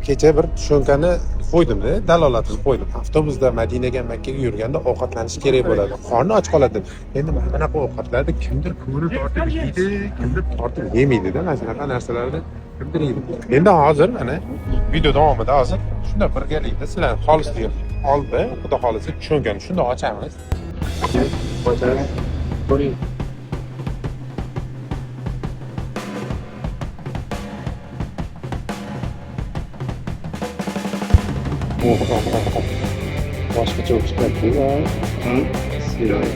kecha bir tushonkani qo'ydimda, dalolatini qo'ydim. Avtobusda Madinaga, Makkaga yurganda ovqatlanish kerak bo'ladi. Qorni och qoladi. Endi mana bunaqa ovqatlarni kimdir ko'ngli tortib yeydi, kimdir tortib yemaydi-da, mana shunaqa narsalarni kimdir yeydi. Endi hozir mana video davomida hozir shunda birgalikda sizlarni xolisligiga oldi, xudo xolisa tushonkani shunda ochamiz. Ochamiz. Ko'ring. Boshqacha o'qish kerakku-da. Siroy.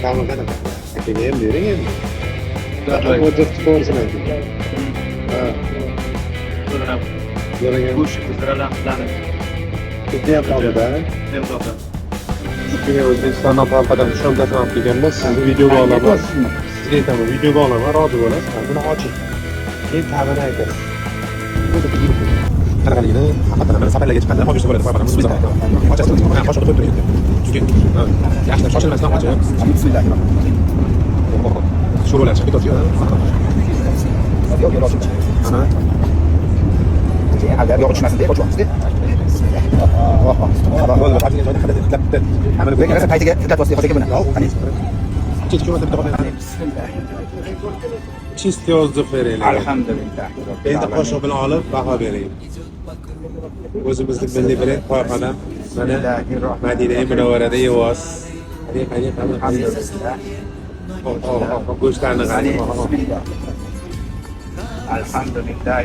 Tamam, qanaqa? Akaga ham bering endi. O'zib chiqaversin endi. Ha. Yo'lagan go'sht qizg'iralarni. Ketyapti qoldi-da. Keyin O'zbekistondan palpadan tushonkasini olib kelganmiz. Sizni videoga olaman. Sizga aytaman, videoga olaman, rozi bo'lasiz. Buni oching. Keyin ta'bini aytasiz. Qanaqaligini haqiqatan mana safarlarga chiqqanda olib bo'ladi, palpadan biz ochasiz. Ha, qo'shib qo'yib turibdi. Chunki yaxshi shoshilmasdan ochib. Bismillah. Sho'rlar chiqib ketadi. Ana. Agar yo'q tushmasin deb ochamiz-da. Чистый воздух veringlar. Alhamdulillah. Endi qoshiq bilan olib baho bering. O'zimizning milliy brend qo'yxonam mana Madina Munavvarada yeyapsiz. Alhamdulillah. Go'shtlarni qarang. Alhamdulillah.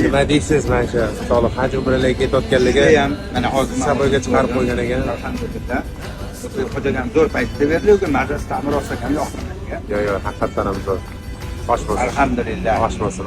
Nima deysiz mana shu Solih haj umralarga ketayotganligi ham mana hozir saboyga chiqarib qo'ygan ekan. Alhamdulillah. Xo'jagan zo'r paytda berilgan, majlis ta'mir rostlagan yo'q. Yo'q, haqiqatan ham zo'r. Osh bo'lsin. Alhamdulillah. Osh bo'lsin.